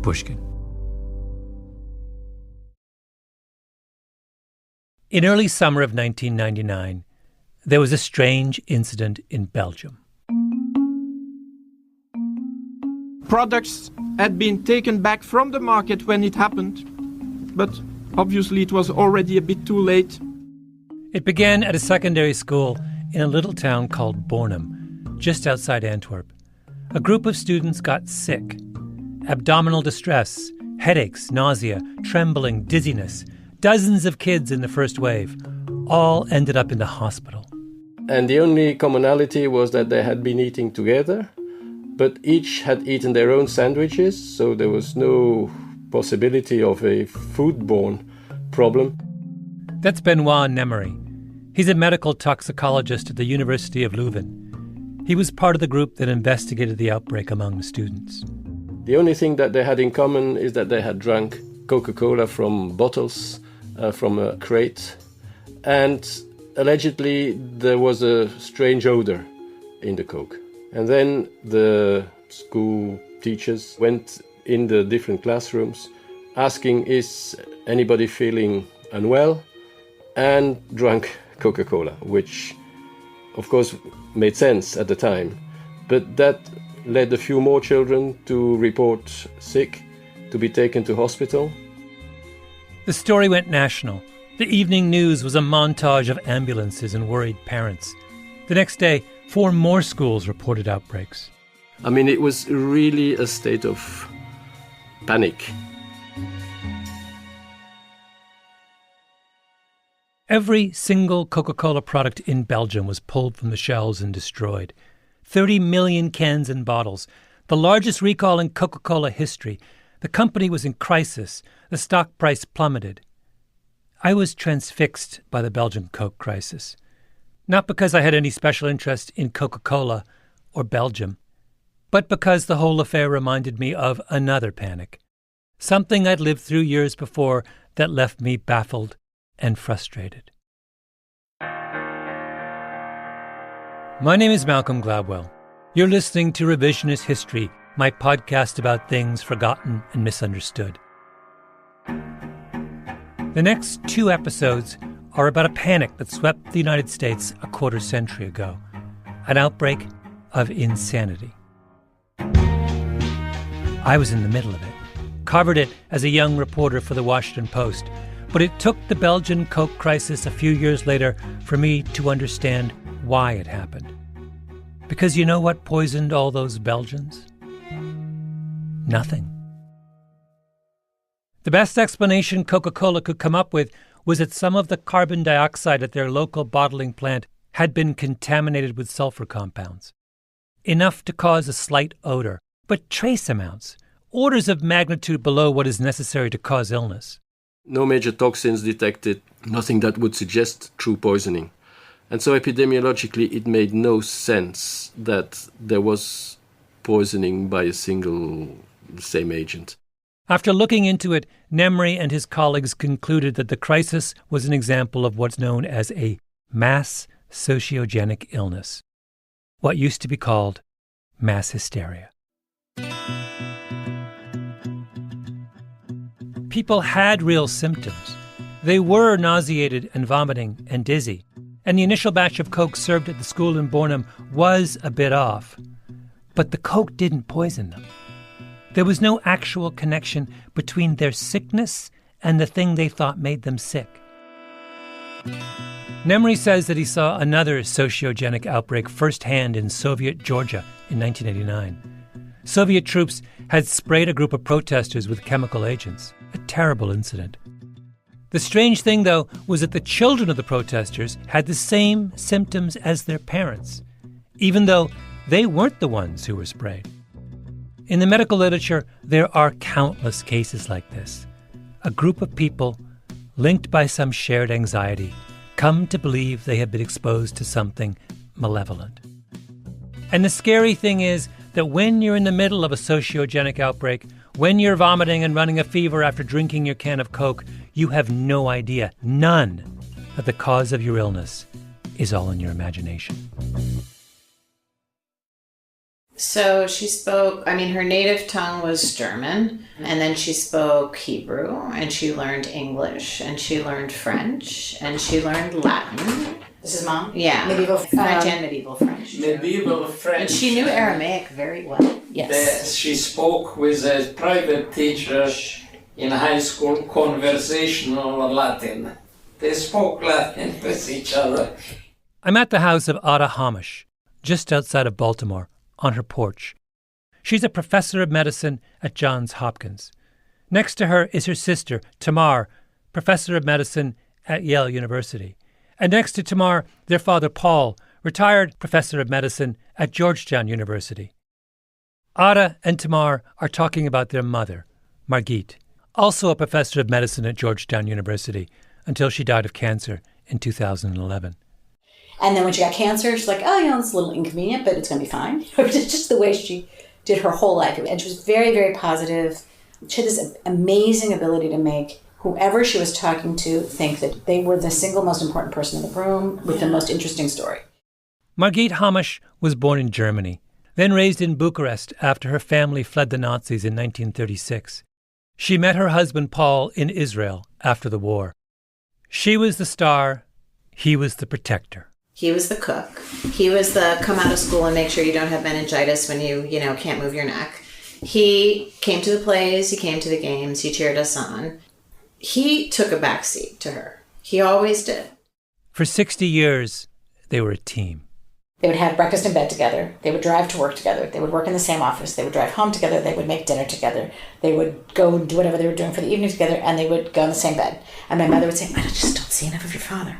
Pushkin. In early summer of 1999, there was a strange incident in Belgium. Products had been taken back from the market when it happened, but obviously it was already a bit too late. It began at a secondary school in a little town called Bornem, just outside Antwerp. A group of students got sick. Abdominal distress, headaches, nausea, trembling, dizziness. Dozens of kids in the first wave all ended up in the hospital. And the only commonality was that they had been eating together, but each had eaten their own sandwiches, so there was no possibility of a foodborne problem. That's Benoit Nemery. He's a medical toxicologist at the University of Leuven. He was part of the group that investigated the outbreak among the students. The only thing that they had in common is that they had drunk Coca-Cola from bottles, from a crate, and allegedly there was a strange odor in the Coke. And then the school teachers went in the different classrooms asking, is anybody feeling unwell? And drank Coca-Cola, which of course made sense at the time. But that led a few more children to report sick, to be taken to hospital. The story went national. The evening news was a montage of ambulances and worried parents. The next day, 4 more schools reported outbreaks. I mean, it was really a state of panic. Every single Coca-Cola product in Belgium was pulled from the shelves and destroyed. 30 million cans and bottles, the largest recall in Coca-Cola history. The company was in crisis. The stock price plummeted. I was transfixed by the Belgian Coke crisis. Not because I had any special interest in Coca-Cola or Belgium, but because the whole affair reminded me of another panic, something I'd lived through years before that left me baffled and frustrated. My name is Malcolm Gladwell. You're listening to Revisionist History, my podcast about things forgotten and misunderstood. The next 2 episodes are about a panic that swept the United States a quarter century ago, an outbreak of insanity. I was in the middle of it, covered it as a young reporter for the Washington Post, but it took the Belgian Coke crisis a few years later for me to understand why it happened. Because you know what poisoned all those Belgians? Nothing. The best explanation Coca-Cola could come up with was that some of the carbon dioxide at their local bottling plant had been contaminated with sulfur compounds. Enough to cause a slight odor, but trace amounts, orders of magnitude below what is necessary to cause illness. No major toxins detected, nothing that would suggest true poisoning. And so epidemiologically it made no sense that there was poisoning by a single same agent. After looking into it, Nemery and his colleagues concluded that the crisis was an example of what's known as a mass sociogenic illness, what used to be called mass hysteria. People had real symptoms. They were nauseated and vomiting and dizzy, and the initial batch of Coke served at the school in Bornem was a bit off. But the Coke didn't poison them. There was no actual connection between their sickness and the thing they thought made them sick. Nemery says that he saw another sociogenic outbreak firsthand in Soviet Georgia in 1989. Soviet troops had sprayed a group of protesters with chemical agents, a terrible incident. The strange thing, though, was that the children of the protesters had the same symptoms as their parents, even though they weren't the ones who were sprayed. In the medical literature, there are countless cases like this. A group of people, linked by some shared anxiety, come to believe they have been exposed to something malevolent. And the scary thing is that when you're in the middle of a sociogenic outbreak, when you're vomiting and running a fever after drinking your can of Coke, you have no idea, none, that the cause of your illness is all in your imagination. So she spoke, her native tongue was German, and then she spoke Hebrew, and she learned English, and she learned French, and she learned Latin. This is Mom? Yeah. Medieval French and medieval French. Medieval French. And she knew Aramaic very well. Yes. She spoke with a private teacher in high school, conversational Latin. They spoke Latin with each other. I'm at the house of Ada Hamosh, just outside of Baltimore, on her porch. She's a professor of medicine at Johns Hopkins. Next to her is her sister, Tamar, professor of medicine at Yale University. And next to Tamar, their father, Paul, retired professor of medicine at Georgetown University. Ada and Tamar are talking about their mother, Margit, also a professor of medicine at Georgetown University, until she died of cancer in 2011. And then when she got cancer, she's like, it's a little inconvenient, but it's going to be fine. It's just the way she did her whole life. And she was very, very positive. She had this amazing ability to make whoever she was talking to think that they were the single most important person in the room with the most interesting story. Margit Hamosh was born in Germany, then raised in Bucharest after her family fled the Nazis in 1936. She met her husband Paul in Israel after the war. She was the star, he was the protector. He was the cook. He was the come out of school and make sure you don't have meningitis when you can't move your neck. He came to the plays, he came to the games, he cheered us on. He took a backseat to her. He always did. For 60 years, they were a team. They would have breakfast in bed together. They would drive to work together. They would work in the same office. They would drive home together. They would make dinner together. They would go and do whatever they were doing for the evening together, and they would go in the same bed. And my mother would say, I just don't see enough of your father.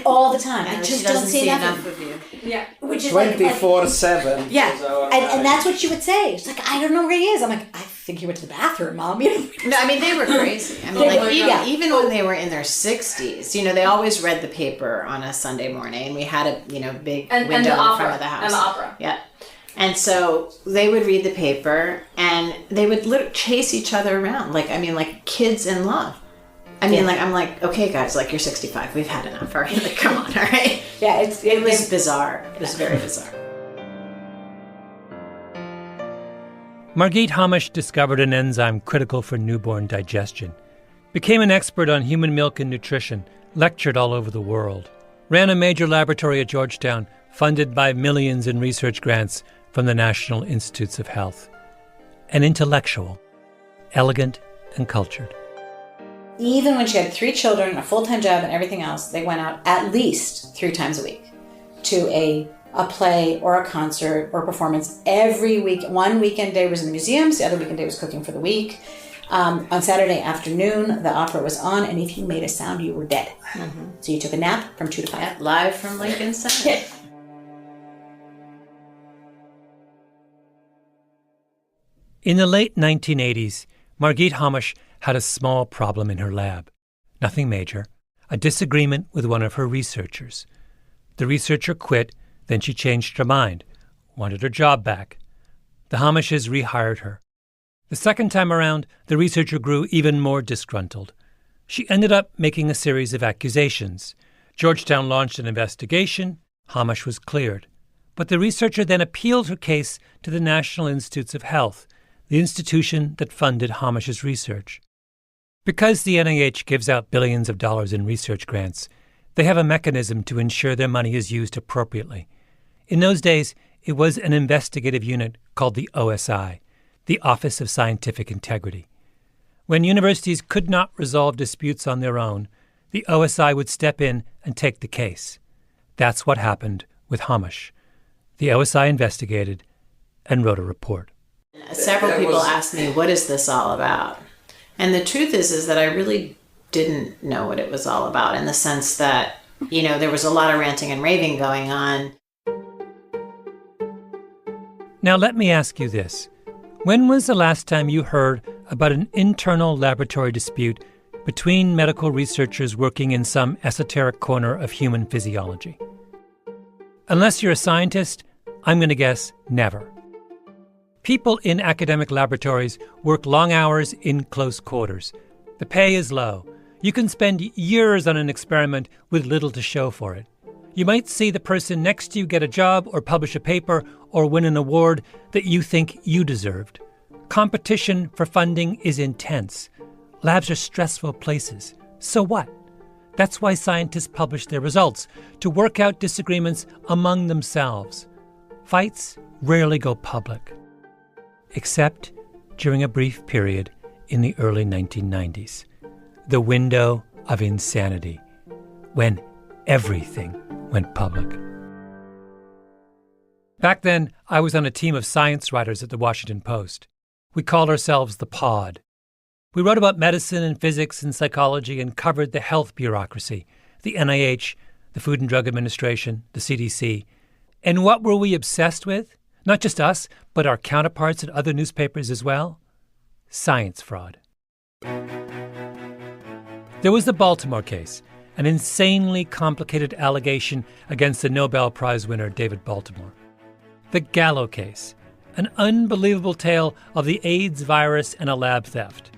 All the time. I just don't see enough of you. Yeah. Which is 24/7. Yeah. And that's what she would say. She's like, I don't know where he is. I'm like, I think he went to the bathroom, Mom. No, they were crazy. Even when they were in their 60s, they always read the paper on a Sunday morning, and we had a big window in front of the house. And the opera. Yeah. And so they would read the paper, and they would chase each other around, like kids in love. I'm like, okay, guys, you're 65. We've had enough. All right, come on, all right. Yeah, it was bizarre. It was very bizarre. Margit Hamosh discovered an enzyme critical for newborn digestion, became an expert on human milk and nutrition, lectured all over the world, ran a major laboratory at Georgetown, funded by millions in research grants from the National Institutes of Health. An intellectual, elegant and cultured. Even when she had 3 children, a full-time job, and everything else, they went out at least 3 times a week to a play or a concert or a performance every week. One weekend day was in the museums, the other weekend day was cooking for the week. On Saturday afternoon, the opera was on, and if you made a sound, you were dead. Mm-hmm. So you took a nap from 2 to 5. Yeah, live from Lincoln Center. In the late 1980s, Margit Hamosh had a small problem in her lab. Nothing major, a disagreement with one of her researchers. The researcher quit, then she changed her mind, wanted her job back. The Hamoshes rehired her. The second time around, the researcher grew even more disgruntled. She ended up making a series of accusations. Georgetown launched an investigation. Hamosh was cleared. But the researcher then appealed her case to the National Institutes of Health, the institution that funded Hamosh's research. Because the NIH gives out billions of dollars in research grants, they have a mechanism to ensure their money is used appropriately. In those days, it was an investigative unit called the OSI, the Office of Scientific Integrity. When universities could not resolve disputes on their own, the OSI would step in and take the case. That's what happened with Hamosh. The OSI investigated and wrote a report. Several people asked me, what is this all about? And the truth is that I really didn't know what it was all about, in the sense that, there was a lot of ranting and raving going on. Now let me ask you this. When was the last time you heard about an internal laboratory dispute between medical researchers working in some esoteric corner of human physiology? Unless you're a scientist, I'm going to guess never. People in academic laboratories work long hours in close quarters. The pay is low. You can spend years on an experiment with little to show for it. You might see the person next to you get a job or publish a paper or win an award that you think you deserved. Competition for funding is intense. Labs are stressful places. So what? That's why scientists publish their results, to work out disagreements among themselves. Fights rarely go public, except during a brief period in the early 1990s, the window of insanity, when everything went public. Back then, I was on a team of science writers at the Washington Post. We called ourselves the Pod. We wrote about medicine and physics and psychology and covered the health bureaucracy, the NIH, the Food and Drug Administration, the CDC. And what were we obsessed with? Not just us, but our counterparts at other newspapers as well? Science fraud. There was the Baltimore case, an insanely complicated allegation against the Nobel Prize winner David Baltimore. The Gallo case, an unbelievable tale of the AIDS virus and a lab theft.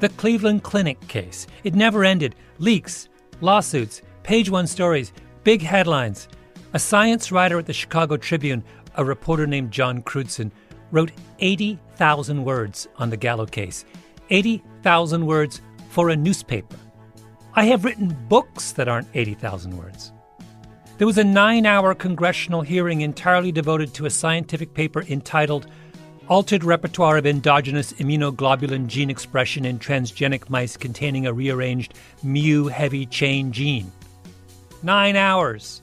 The Cleveland Clinic case. It never ended. Leaks, lawsuits, page one stories, big headlines. A science writer at the Chicago Tribune, a reporter named John Crutzen, wrote 80,000 words on the Gallo case. 80,000 words for a newspaper. I have written books that aren't 80,000 words. There was a 9-hour congressional hearing entirely devoted to a scientific paper entitled Altered Repertoire of Endogenous Immunoglobulin Gene Expression in Transgenic Mice Containing a Rearranged Mu Heavy Chain Gene. 9 hours,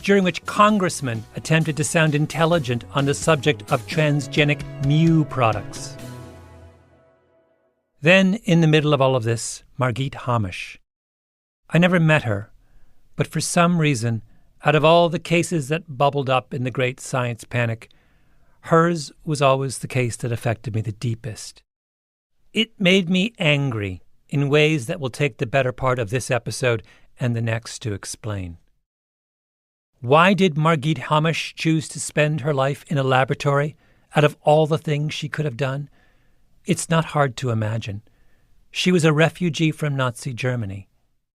during which congressmen attempted to sound intelligent on the subject of transgenic mu products. Then, in the middle of all of this, Margit Hamosh. I never met her, but for some reason, out of all the cases that bubbled up in the great science panic, hers was always the case that affected me the deepest. It made me angry in ways that will take the better part of this episode and the next to explain. Why did Margit Hamosh choose to spend her life in a laboratory out of all the things she could have done? It's not hard to imagine. She was a refugee from Nazi Germany.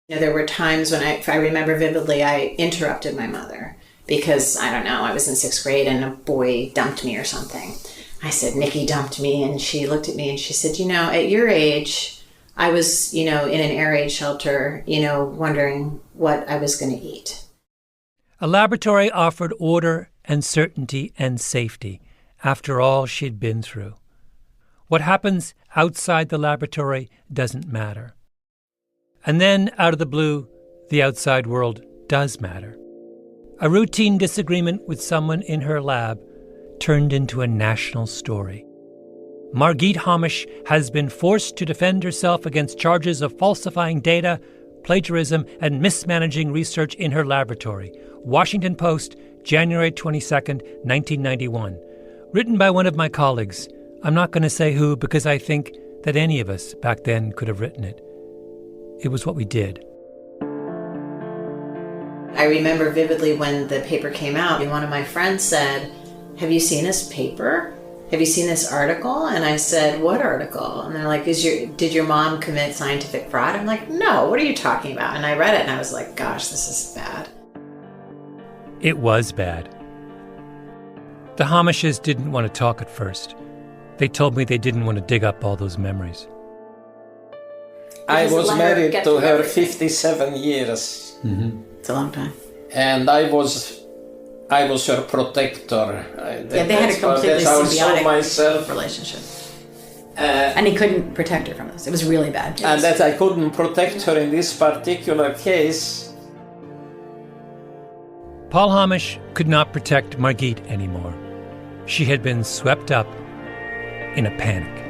You know, there were times when I remember vividly, I interrupted my mother because, I don't know, I was in 6th grade and a boy dumped me or something. I said, Nikki dumped me, and she looked at me and she said, you know, at your age, I was, in an air raid shelter, wondering what I was going to eat. A laboratory offered order and certainty and safety after all she'd been through. What happens outside the laboratory doesn't matter. And then, out of the blue, the outside world does matter. A routine disagreement with someone in her lab turned into a national story. Margit Hamosh has been forced to defend herself against charges of falsifying data, plagiarism, and mismanaging research in her laboratory. Washington Post, January 22nd, 1991. Written by one of my colleagues. I'm not going to say who because I think that any of us back then could have written it. It was what we did. I remember vividly when the paper came out, and one of my friends said, have you seen this paper? Have you seen this article? And I said, what article? And they're like, did your mom commit scientific fraud? I'm like, no, what are you talking about? And I read it and I was like, gosh, this is bad. It was bad. The Hamoshes didn't want to talk at first. They told me they didn't want to dig up all those memories. I was married to her 57 years. Mm-hmm. It's a long time. And I was her protector. They had a completely symbiotic relationship. And he couldn't protect her from this. It was really bad. And that I couldn't protect her in this particular case. Paul Hamosh could not protect Margit anymore. She had been swept up in a panic.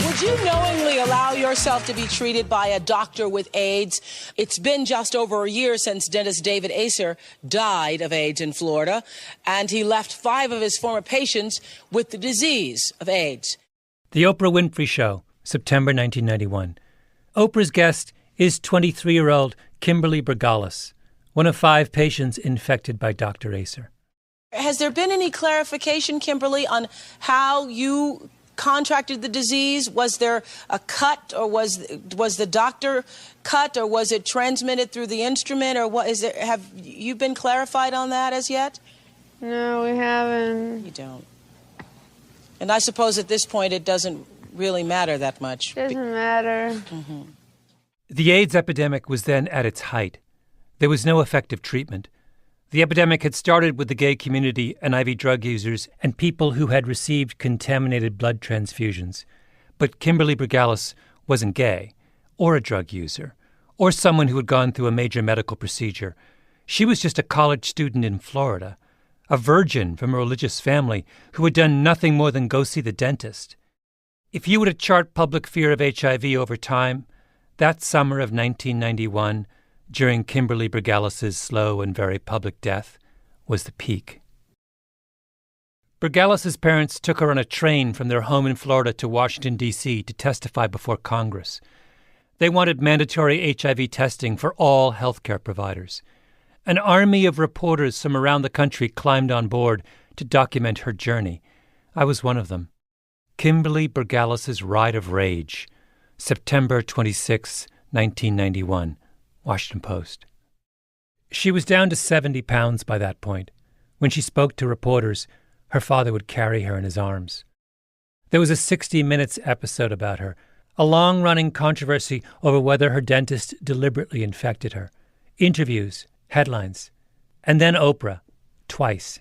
Would you knowingly allow yourself to be treated by a doctor with AIDS? It's been just over a year since dentist David Acer died of AIDS in Florida, and he left 5 of his former patients with the disease of AIDS. The Oprah Winfrey Show, September 1991. Oprah's guest is 23-year-old Kimberly Bergalis, one of 5 patients infected by Dr. Acer. Has there been any clarification, Kimberly, on how you contracted the disease? Was there a cut, or was the doctor cut, or was it transmitted through the instrument, or what is it? Have you been clarified on that as yet? No, we haven't. You don't. And I suppose at this point it doesn't really matter that much. Doesn't matter. Mm-hmm. The AIDS epidemic was then at its height. There was no effective treatment. The epidemic had started with the gay community and IV drug users and people who had received contaminated blood transfusions. But Kimberly Bergalis wasn't gay, or a drug user, or someone who had gone through a major medical procedure. She was just a college student in Florida, a virgin from a religious family who had done nothing more than go see the dentist. If you were to chart public fear of HIV over time, that summer of 1991, during Kimberly Bergalis's slow and very public death, was the peak. Bergalis's parents took her on a train from their home in Florida to Washington, D.C. to testify before Congress. They wanted mandatory HIV testing for all healthcare providers. An army of reporters from around the country climbed on board to document her journey. I was one of them. Kimberly Bergalis's Ride of Rage, September 26, 1991. Washington Post. She was down to 70 pounds by that point. When she spoke to reporters, her father would carry her in his arms. There was a 60 Minutes episode about her, a long-running controversy over whether her dentist deliberately infected her. Interviews, headlines, and then Oprah, twice.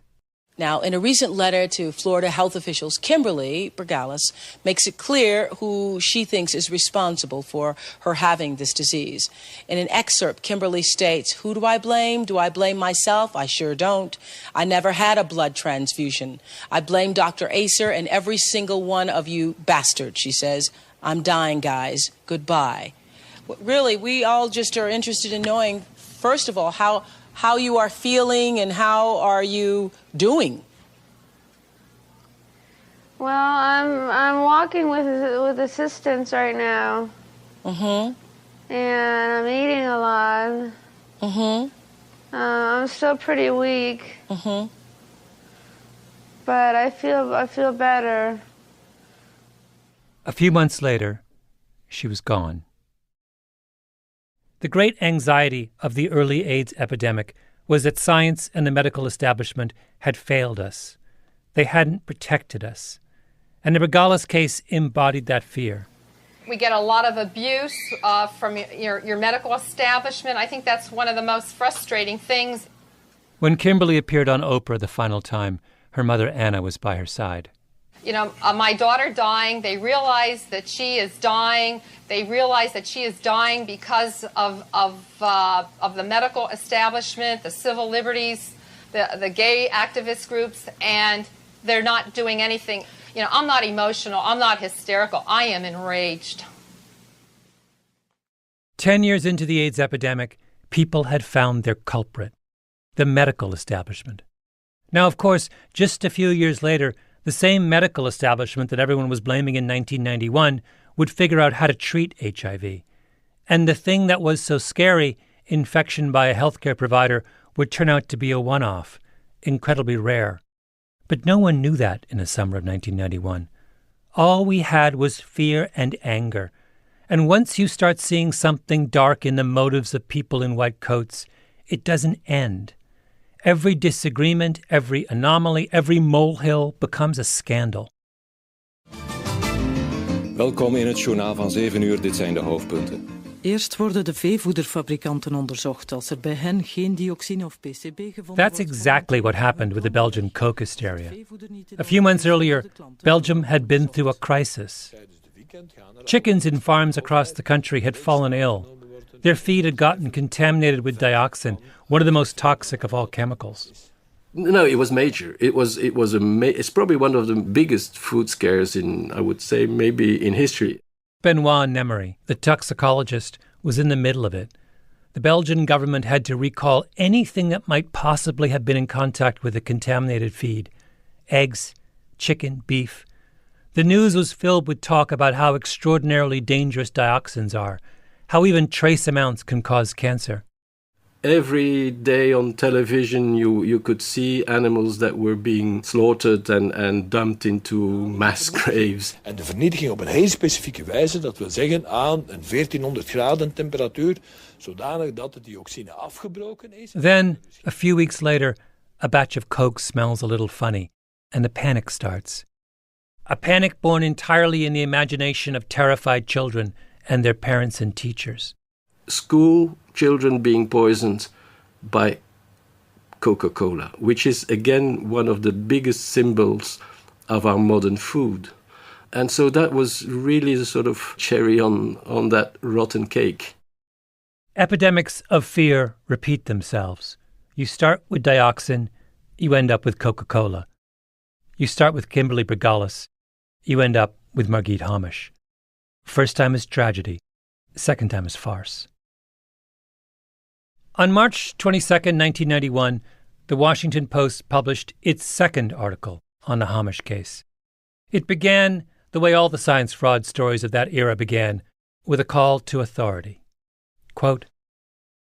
Now, in a recent letter to Florida health officials, Kimberly Bergalis makes it clear who she thinks is responsible for her having this disease. In an excerpt, Kimberly states, "Who do I blame? Do I blame myself? I sure don't. I never had a blood transfusion. I blame Dr. Acer and every single one of you bastards," she says. "I'm dying, guys. Goodbye." Really, we all just are interested in knowing, first of all, how you are feeling and how are you doing? Well, I'm walking with assistance right now. Mm-hmm. And I'm eating a lot. Mm-hmm. I'm still pretty weak. Mm-hmm. But I feel better. A few months later, she was gone. The great anxiety of the early AIDS epidemic was that science and the medical establishment had failed us. They hadn't protected us. And the Bergalis case embodied that fear. We get a lot of abuse from your medical establishment. I think that's one of the most frustrating things. When Kimberly appeared on Oprah the final time, her mother Anna was by her side. You know, my daughter dying, they realize that she is dying. They realize that she is dying because of the medical establishment, the civil liberties, the gay activist groups, and they're not doing anything. You know, I'm not emotional. I'm not hysterical. I am enraged. 10 years into the AIDS epidemic, people had found their culprit, the medical establishment. Now, of course, just a few years later, the same medical establishment that everyone was blaming in 1991 would figure out how to treat HIV. And the thing that was so scary, infection by a healthcare provider, would turn out to be a one-off, incredibly rare. But no one knew that in the summer of 1991. All we had was fear and anger. And once you start seeing something dark in the motives of people in white coats, it doesn't end. Every disagreement, every anomaly, every molehill becomes a scandal. Welkom in het journaal van 7 uur. Dit zijn de hoofdpunten. Eerst worden de veevoederfabrikanten onderzocht als er bij hen geen dioxine of PCB gevonden wordt. That's exactly what happened with the Belgian coke hysteria. A few months earlier, Belgium had been through a crisis. Chickens in farms across the country had fallen ill. Their feed had gotten contaminated with dioxin, one of the most toxic of all chemicals. No, it was major. It's probably one of the biggest food scares in, I would say, maybe in history. Benoit Nemery, the toxicologist, was in the middle of it. The Belgian government had to recall anything that might possibly have been in contact with the contaminated feed. Eggs, chicken, beef. The news was filled with talk about how extraordinarily dangerous dioxins are, how even trace amounts can cause cancer. Every day on television you could see animals that were being slaughtered and dumped into mass graves. En de vernietiging op een heel specifieke wijze, dat wil zeggen aan een 1400 graden temperatuur, zodanig dat de dioxine afgebroken is. Then, a few weeks later, a batch of coke smells a little funny, and the panic starts. A panic born entirely in the imagination of terrified children and their parents and teachers. School children being poisoned by Coca-Cola, which is again one of the biggest symbols of our modern food. And so that was really the sort of cherry on that rotten cake. Epidemics of fear repeat themselves. You start with dioxin, you end up with Coca-Cola. You start with Kimberly Brigalis, you end up with Margit Hamosh. First time is tragedy, second time is farce. On March 22, 1991, the Washington Post published its second article on the Hamosh case. It began the way all the science fraud stories of that era began, with a call to authority. Quote,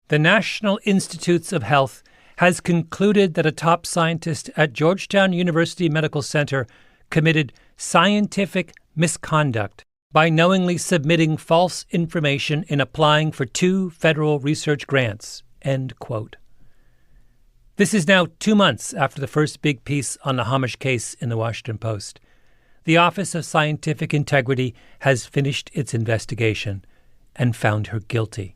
"The National Institutes of Health has concluded that a top scientist at Georgetown University Medical Center committed scientific misconduct by knowingly submitting false information in applying for 2 federal research grants." End quote. This is now 2 months after the first big piece on the Hamosh case in the Washington Post. The Office of Scientific Integrity has finished its investigation and found her guilty.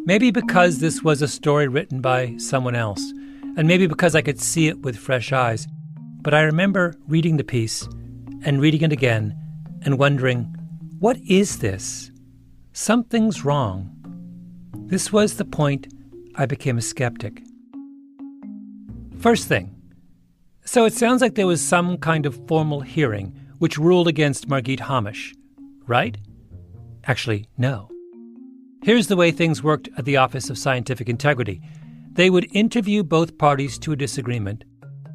Maybe because this was a story written by someone else, and maybe because I could see it with fresh eyes, but I remember reading the piece and reading it again and wondering, what is this? Something's wrong. This was the point I became a skeptic. First thing, so it sounds like there was some kind of formal hearing which ruled against Margit Hamosh, right? Actually, no. Here's the way things worked at the Office of Scientific Integrity. They would interview both parties to a disagreement,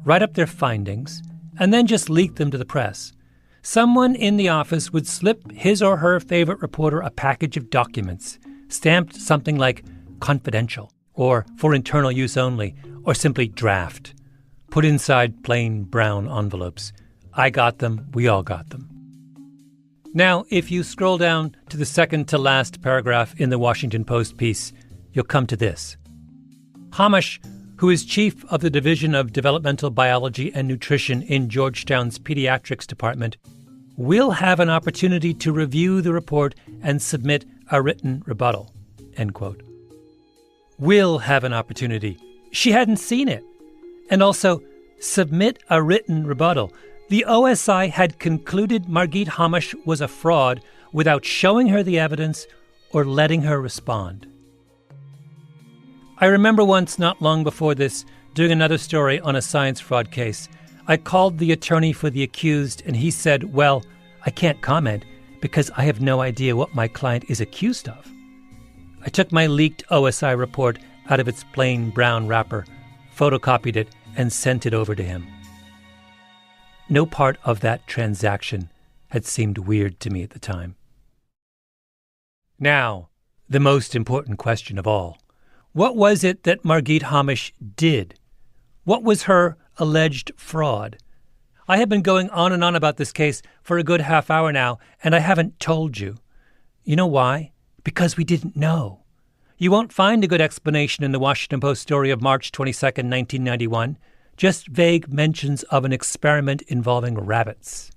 write up their findings, and then just leak them to the press. Someone in the office would slip his or her favorite reporter a package of documents, stamped something like confidential, or for internal use only, or simply draft, put inside plain brown envelopes. I got them, we all got them. Now, if you scroll down to the second to last paragraph in the Washington Post piece, you'll come to this. Hamosh, who is chief of the Division of Developmental Biology and Nutrition in Georgetown's Pediatrics Department, will have an opportunity to review the report and submit a written rebuttal. End quote. Will have an opportunity. She hadn't seen it. And also, submit a written rebuttal. The OSI had concluded Margit Hamosh was a fraud without showing her the evidence or letting her respond. I remember once, not long before this, doing another story on a science fraud case. I called the attorney for the accused, and he said, well, I can't comment because I have no idea what my client is accused of. I took my leaked OSI report out of its plain brown wrapper, photocopied it, and sent it over to him. No part of that transaction had seemed weird to me at the time. Now, the most important question of all. What was it that Margit Hamosh did? What was her alleged fraud? I have been going on and on about this case for a good half hour now, and I haven't told you. You know why? Because we didn't know. You won't find a good explanation in the Washington Post story of March 22nd, 1991. Just vague mentions of an experiment involving rabbits.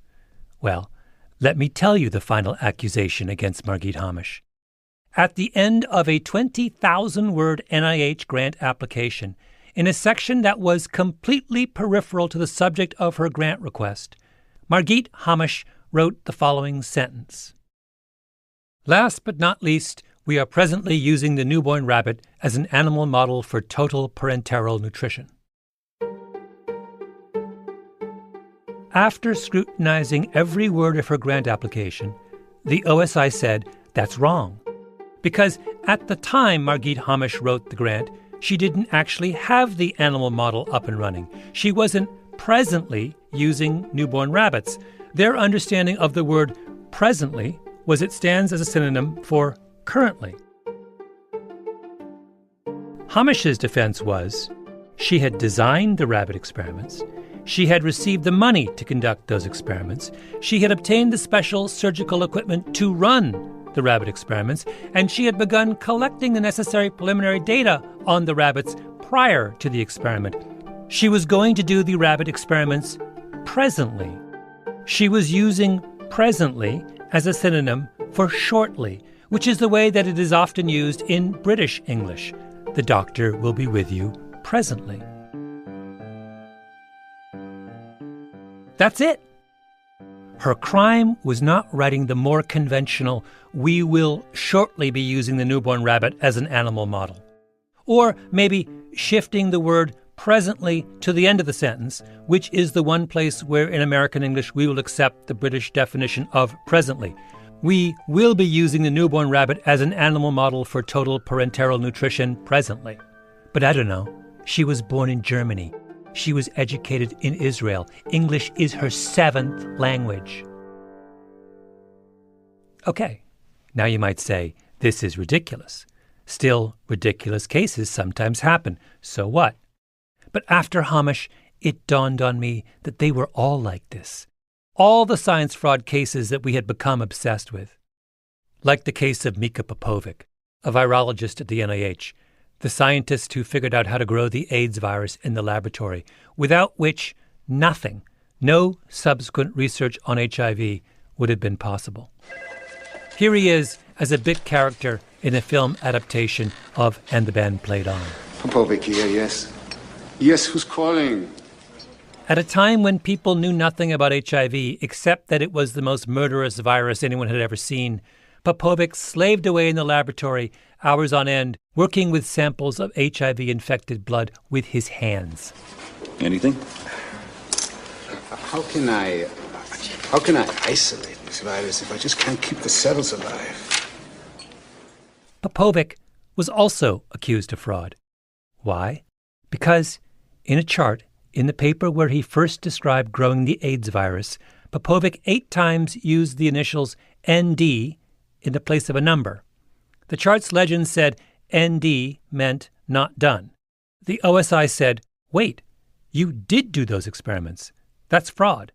Well, let me tell you the final accusation against Margit Hamosh. At the end of a 20,000-word NIH grant application, in a section that was completely peripheral to the subject of her grant request, Margit Hamosh wrote the following sentence. Last but not least, we are presently using the newborn rabbit as an animal model for total parenteral nutrition. After scrutinizing every word of her grant application, the OSI said that's wrong. Because at the time Margit Hamosh wrote the grant, she didn't actually have the animal model up and running. She wasn't presently using newborn rabbits. Their understanding of the word presently was it stands as a synonym for currently. Hamosh's defense was she had designed the rabbit experiments, she had received the money to conduct those experiments, she had obtained the special surgical equipment to run the rabbit experiments, and she had begun collecting the necessary preliminary data on the rabbits prior to the experiment. She was going to do the rabbit experiments presently. She was using presently as a synonym for shortly, which is the way that it is often used in British English. The doctor will be with you presently. That's it. Her crime was not writing the more conventional, we will shortly be using the newborn rabbit as an animal model. Or maybe shifting the word presently to the end of the sentence, which is the one place where in American English we will accept the British definition of presently. We will be using the newborn rabbit as an animal model for total parenteral nutrition presently. But I don't know. She was born in Germany. She was educated in Israel. English is her 7th language. Okay, now you might say, this is ridiculous. Still, ridiculous cases sometimes happen. So what? But after Hamosh, it dawned on me that they were all like this. All the science fraud cases that we had become obsessed with. Like the case of Mika Popovic, a virologist at the NIH, the scientist who figured out how to grow the AIDS virus in the laboratory, without which nothing, no subsequent research on HIV would have been possible. Here he is as a bit character in a film adaptation of And the Band Played On. Popovic here, yes. Yes, who's calling? At a time when people knew nothing about HIV except that it was the most murderous virus anyone had ever seen, Popovic slaved away in the laboratory hours on end, working with samples of HIV-infected blood with his hands. Anything? How can I isolate this virus if I just can't keep the cells alive? Popovic was also accused of fraud. Why? Because in a chart in the paper where he first described growing the AIDS virus, Popovic 8 times used the initials ND in the place of a number. The chart's legend said ND meant not done. The OSI said, wait, you did do those experiments. That's fraud.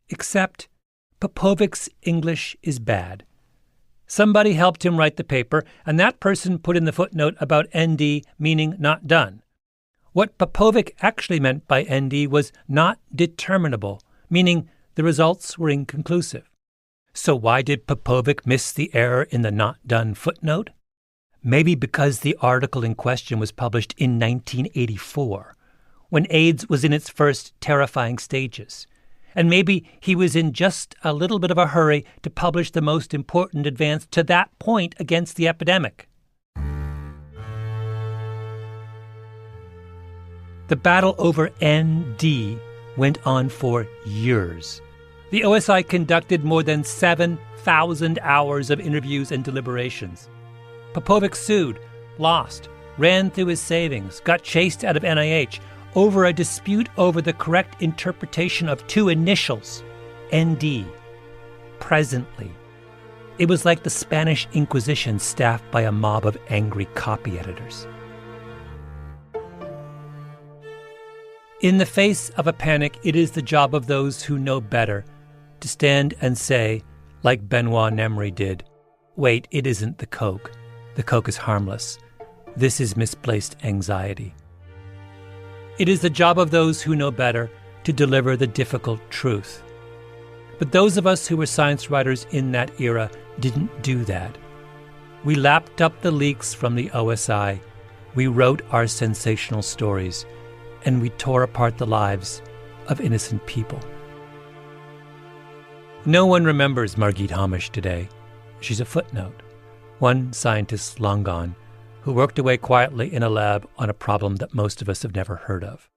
Except Popovic's English is bad. Somebody helped him write the paper, and that person put in the footnote about ND meaning not done. What Popovic actually meant by ND was not determinable, meaning the results were inconclusive. So why did Popovic miss the error in the not done footnote? Maybe because the article in question was published in 1984, when AIDS was in its first terrifying stages. And maybe he was in just a little bit of a hurry to publish the most important advance to that point against the epidemic. The battle over ND went on for years. The OSI conducted more than 7,000 hours of interviews and deliberations. Popovic sued, lost, ran through his savings, got chased out of NIH over a dispute over the correct interpretation of 2 initials, ND, presently. It was like the Spanish Inquisition staffed by a mob of angry copy editors. In the face of a panic, it is the job of those who know better to stand and say, like Benoit Nemri did, wait, it isn't the Coke. The Coke is harmless. This is misplaced anxiety. It is the job of those who know better to deliver the difficult truth. But those of us who were science writers in that era didn't do that. We lapped up the leaks from the OSI. We wrote our sensational stories. And we tore apart the lives of innocent people. No one remembers Margit Hamosh today. She's a footnote, one scientist long gone, who worked away quietly in a lab on a problem that most of us have never heard of.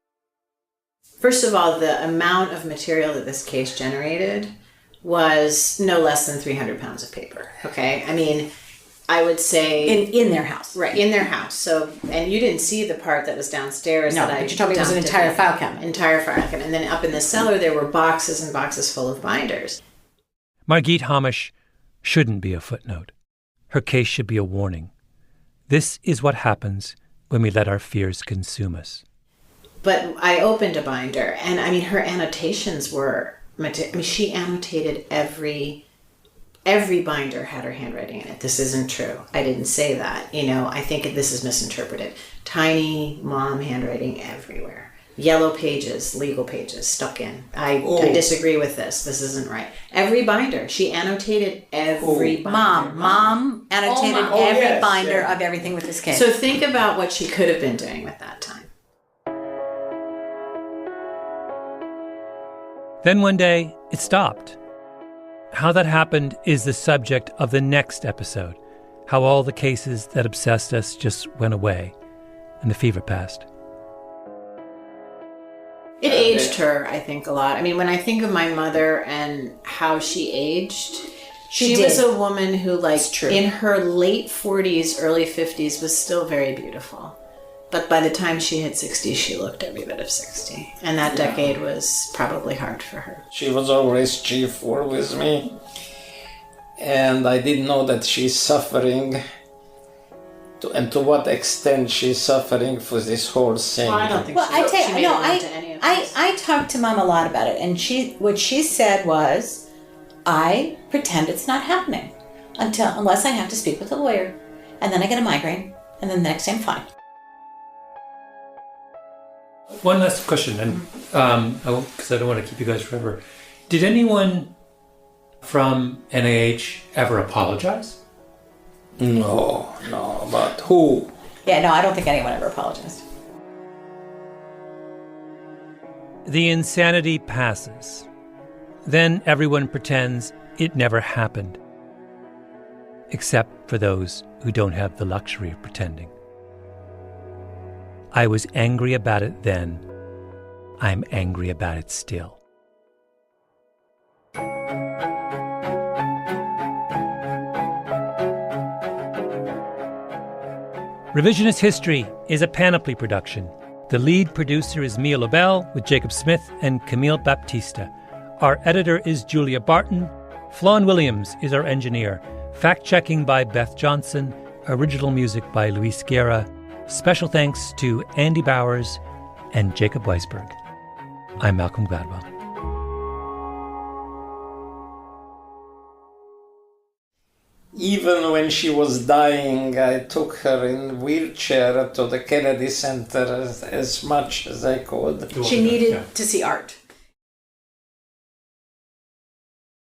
First of all, the amount of material that this case generated was no less than 300 pounds of paper, okay? I mean, I would say in their house, right in their house. So, and you didn't see the part that was downstairs. No, that but you told me it was an entire file cabinet. Entire file cabinet, and then up in the cellar there were boxes and boxes full of binders. Margit Hamosh shouldn't be a footnote. Her case should be a warning. This is what happens when we let our fears consume us. But I opened a binder, and I mean, her annotations were. She annotated every binder had her handwriting in it. This isn't true. I didn't say that. I think this is misinterpreted. Tiny mom handwriting everywhere. Yellow pages, legal pages stuck in. I disagree with this. This isn't right. Every binder. She annotated every binder. Mom annotated every binder of everything with this case. So think about what she could have been doing with that time. Then one day, it stopped. How that happened is the subject of the next episode. How all the cases that obsessed us just went away, and the fever passed. It aged her, I think, a lot. I mean, when I think of my mother and how she aged, she was a woman who, in her late 40s, early 50s, was still very beautiful. But by the time she hit 60, she looked every bit of 60. And that decade was probably hard for her. She was always cheerful with me. And I didn't know that she's suffering. And to what extent she's suffering for this whole thing. Well, I don't think I talked to Mom a lot about it. And what she said was, I pretend it's not happening unless I have to speak with a lawyer. And then I get a migraine. And then the next day I'm fine. One last question, and because I don't want to keep you guys forever. Did anyone from NIH ever apologize? No, but who? Yeah, no, I don't think anyone ever apologized. The insanity passes. Then everyone pretends it never happened. Except for those who don't have the luxury of pretending. I was angry about it then. I'm angry about it still. Revisionist History is a Panoply production. The lead producer is Mia Lobel with Jacob Smith and Camille Baptista. Our editor is Julia Barton. Flawn Williams is our engineer. Fact-checking by Beth Johnson. Original music by Luis Guerra. Special thanks to Andy Bowers and Jacob Weisberg. I'm Malcolm Gladwell. Even when she was dying, I took her in a wheelchair to the Kennedy Center as much as I could. She needed to see art.